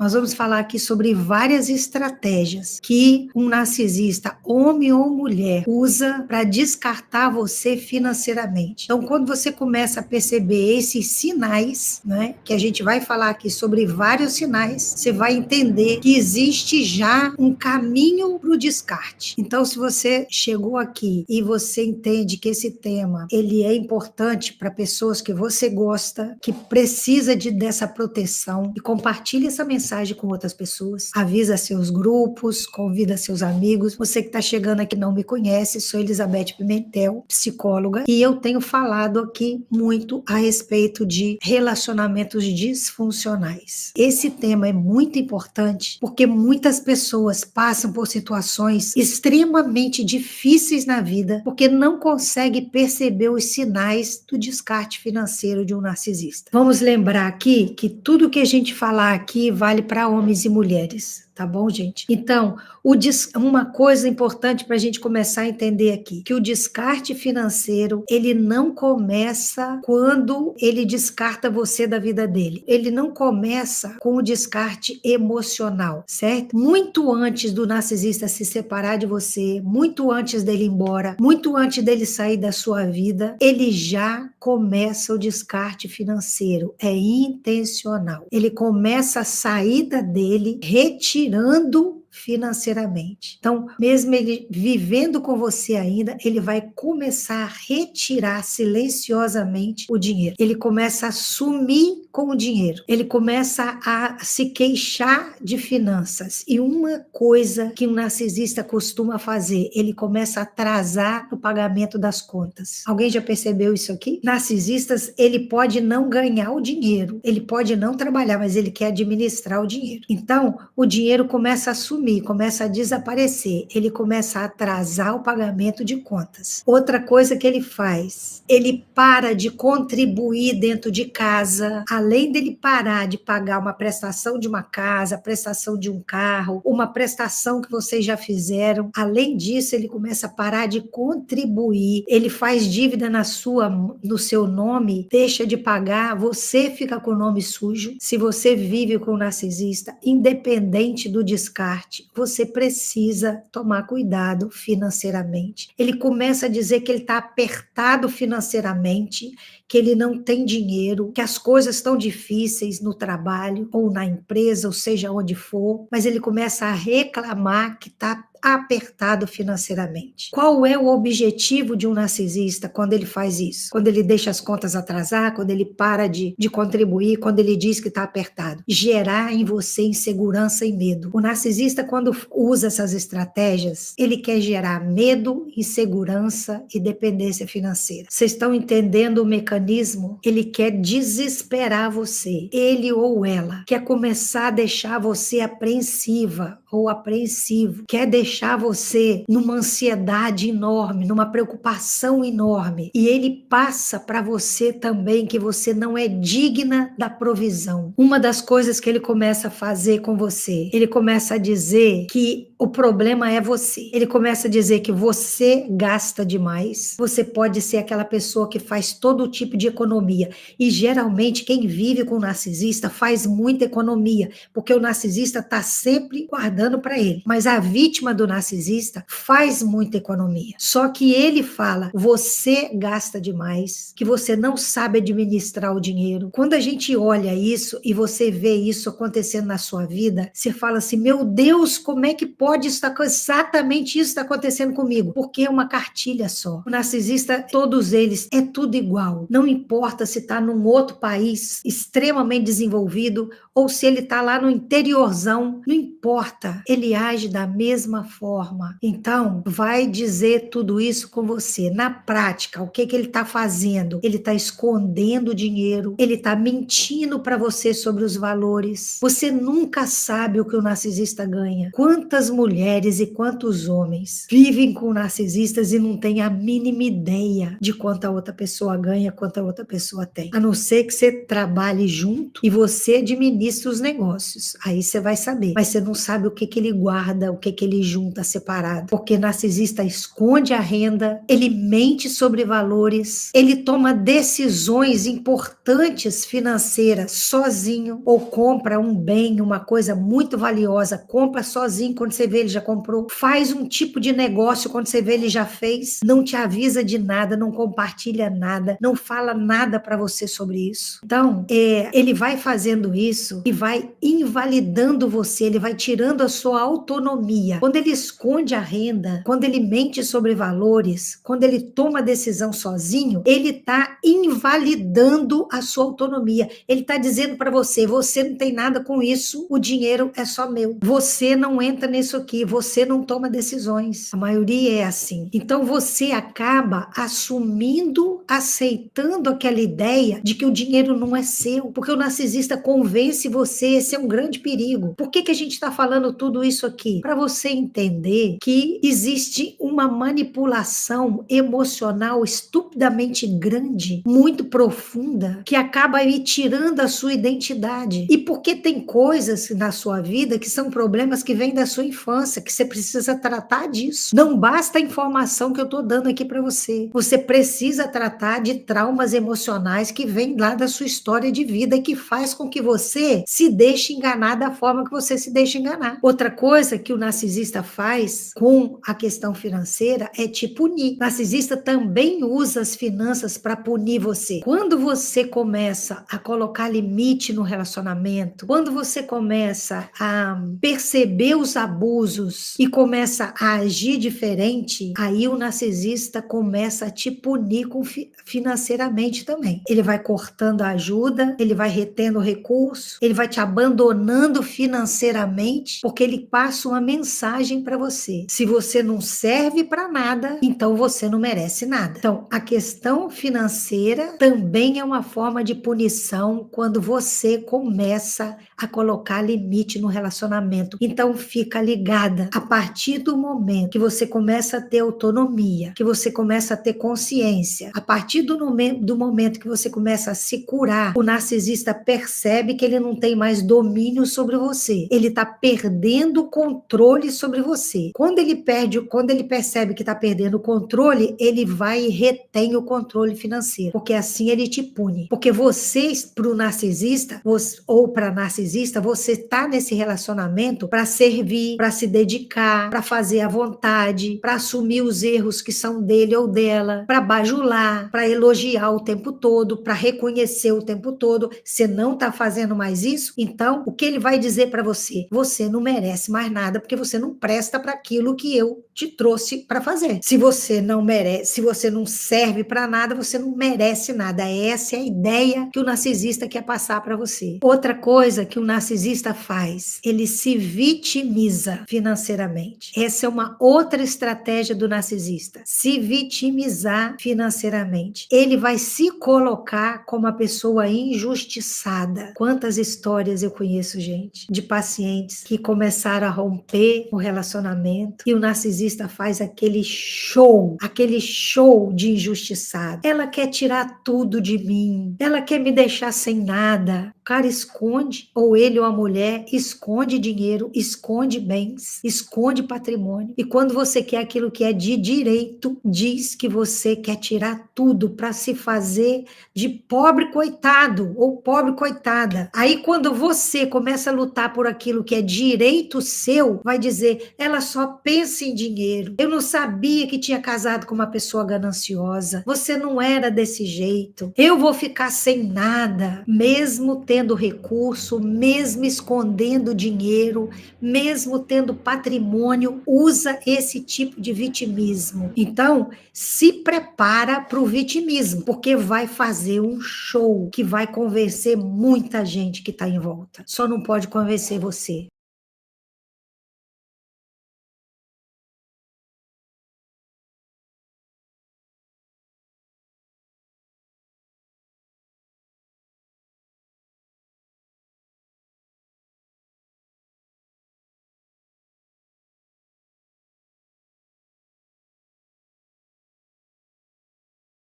Nós vamos falar aqui sobre várias estratégias que um narcisista, homem ou mulher, usa para descartar você financeiramente. Então, quando você começa a perceber esses sinais, né, que a gente vai falar aqui sobre vários sinais, você vai entender que existe já um caminho para o descarte. Então, se você chegou aqui e você entende que esse tema ele é importante para pessoas que você gosta, que precisa dessa proteção, e compartilhe essa mensagem com outras pessoas, avisa seus grupos, convida seus amigos. Você que está chegando aqui não me conhece, sou Elizabeth Pimentel, psicóloga, e eu tenho falado aqui muito a respeito de relacionamentos disfuncionais. Esse tema é muito importante porque muitas pessoas passam por situações extremamente difíceis na vida porque não conseguem perceber os sinais do descarte financeiro de um narcisista. Vamos lembrar aqui que tudo que a gente falar aqui vale para homens e mulheres. Tá bom, gente? Então, uma coisa importante para a gente começar a entender aqui, que o descarte financeiro, ele não começa quando ele descarta você da vida dele. Ele não começa com o descarte emocional, certo? Muito antes do narcisista se separar de você, muito antes dele ir embora, muito antes dele sair da sua vida, ele já começa o descarte financeiro. É intencional. Ele começa a saída dele, retirando financeiramente. Então, mesmo ele vivendo com você ainda, ele vai começar a retirar silenciosamente o dinheiro. Ele começa a sumir com o dinheiro. Ele começa a se queixar de finanças. E uma coisa que um narcisista costuma fazer, ele começa a atrasar o pagamento das contas. Alguém já percebeu isso aqui? Narcisistas, ele pode não ganhar o dinheiro, ele pode não trabalhar, mas ele quer administrar o dinheiro. Então, o dinheiro começa a sumir, começa a desaparecer, ele começa a atrasar o pagamento de contas. Outra coisa que ele faz, ele para de contribuir dentro de casa, além dele parar de pagar uma prestação de uma casa, prestação de um carro, uma prestação que vocês já fizeram, além disso, ele começa a parar de contribuir, ele faz dívida no seu nome, deixa de pagar, você fica com o nome sujo. Se você vive com um narcisista, independente do descarte, você precisa tomar cuidado financeiramente. Ele começa a dizer que ele está apertado financeiramente, que ele não tem dinheiro, que as coisas estão difíceis no trabalho ou na empresa, ou seja onde for, mas ele começa a reclamar que está apertado financeiramente. Qual é o objetivo de um narcisista quando ele faz isso? Quando ele deixa as contas atrasar, quando ele para de contribuir, quando ele diz que está apertado? Gerar em você insegurança e medo. O narcisista, quando usa essas estratégias, ele quer gerar medo, insegurança e dependência financeira. Vocês estão entendendo o mecanismo? Ele quer desesperar você. Ele ou ela quer começar a deixar você apreensiva ou apreensivo. Quer deixar você numa ansiedade enorme, numa preocupação enorme. E ele passa para você também que você não é digna da provisão. Uma das coisas que ele começa a fazer com você, ele começa a dizer que o problema é você. Ele começa a dizer que você gasta demais. Você pode ser aquela pessoa que faz todo tipo de economia. E geralmente quem vive com o narcisista faz muita economia, porque o narcisista está sempre guardando para ele. Mas a vítima do narcisista faz muita economia. Só que ele fala, você gasta demais, que você não sabe administrar o dinheiro. Quando a gente olha isso e você vê isso acontecendo na sua vida, você fala assim, meu Deus, como é que pode exatamente isso está acontecendo comigo? Porque é uma cartilha só. O narcisista, todos eles, é tudo igual. Não importa se está num outro país extremamente desenvolvido ou se ele está lá no interiorzão, não importa. Ele age da mesma forma. Então, vai dizer tudo isso com você. Na prática, o que ele está fazendo? Ele está escondendo o dinheiro, ele está mentindo para você sobre os valores. Você nunca sabe o que o narcisista ganha. Quantas mulheres e quantos homens vivem com narcisistas e não têm a mínima ideia de quanto a outra pessoa ganha, quanto a outra pessoa tem. A não ser que você trabalhe junto e você administre os negócios. Aí você vai saber. Mas você não sabe o que que ele guarda, o que que ele junta separado. Porque narcisista esconde a renda, ele mente sobre valores, ele toma decisões importantes financeiras sozinho, ou compra um bem, uma coisa muito valiosa, compra sozinho, quando você vê ele já comprou, faz um tipo de negócio, quando você vê ele já fez, não te avisa de nada, não compartilha nada, não fala nada para você sobre isso. Então, ele vai fazendo isso e vai invalidando você, ele vai tirando a sua autonomia. Quando ele esconde a renda, quando ele mente sobre valores, quando ele toma decisão sozinho, ele está invalidando a sua autonomia. Ele está dizendo para você, você não tem nada com isso, o dinheiro é só meu. Você não entra nisso aqui, você não toma decisões. A maioria é assim. Então você acaba assumindo, aceitando aquela ideia de que o dinheiro não é seu, porque o narcisista convence você, esse é um grande perigo. Por que que a gente está falando tudo isso aqui? Para você entender que existe uma manipulação emocional estupidamente grande, muito profunda, que acaba aí tirando a sua identidade. E porque tem coisas na sua vida que são problemas que vêm da sua infância, que você precisa tratar disso. Não basta a informação que eu estou dando aqui para você. Você precisa tratar de traumas emocionais que vêm lá da sua história de vida e que faz com que você se deixe enganar da forma que você se deixa enganar. Outra coisa que o narcisista faz com a questão financeira é te punir. O narcisista também usa as finanças para punir você. Quando você começa a colocar limite no relacionamento, quando você começa a perceber os abusos e começa a agir diferente, aí o narcisista começa a te punir financeiramente também. Ele vai cortando a ajuda, ele vai retendo o recurso, ele vai te abandonando financeiramente, porque ele passa uma mensagem para você. Se você não serve para nada, então você não merece nada. Então, a questão financeira também é uma forma de punição quando você começa a colocar limite no relacionamento. Então, fica ligada. A partir do momento que você começa a ter autonomia, que você começa a ter consciência, a partir do momento que você começa a se curar, o narcisista percebe que ele não tem mais domínio sobre você. Ele está perdendo o controle sobre você. Quando ele percebe que está perdendo o controle, ele vai e retém o controle financeiro, porque assim ele te pune. Porque você, para o narcisista, ou para narcisista, você está nesse relacionamento para servir, para se dedicar, para fazer à vontade, para assumir os erros que são dele ou dela, para bajular, para elogiar o tempo todo, para reconhecer o tempo todo. Você não está fazendo mais isso? Então, o que ele vai dizer para você? Você não merece mais nada, porque você não presta para aquilo que eu te trouxe para fazer. Se você não merece, se você não serve para nada, você não merece nada. Essa é a ideia que o narcisista quer passar para você. Outra coisa que o narcisista faz, ele se vitimiza financeiramente. Essa é uma outra estratégia do narcisista. Se vitimizar financeiramente. Ele vai se colocar como uma pessoa injustiçada. Quantas histórias eu conheço, gente, de pacientes que começaram a romper o relacionamento e o narcisista faz aquele show de injustiçado. Ela quer tirar tudo de mim, ela quer me deixar sem nada. O cara esconde, ou ele ou a mulher esconde dinheiro, esconde bens, esconde patrimônio. E quando você quer aquilo que é de direito, diz que você quer tirar tudo para se fazer de pobre coitado ou pobre coitada. Aí quando você começa a lutar por aquilo que é direito seu, vai dizer, ela só pensa em dinheiro. Eu não sabia que tinha casado com uma pessoa gananciosa. Você não era desse jeito. Eu vou ficar sem nada, mesmo tendo recurso, mesmo escondendo dinheiro, mesmo tendo patrimônio, usa esse tipo de vitimismo. Então, se prepara para o vitimismo, porque vai fazer um show que vai convencer muita gente que está em volta. Só não pode convencer você.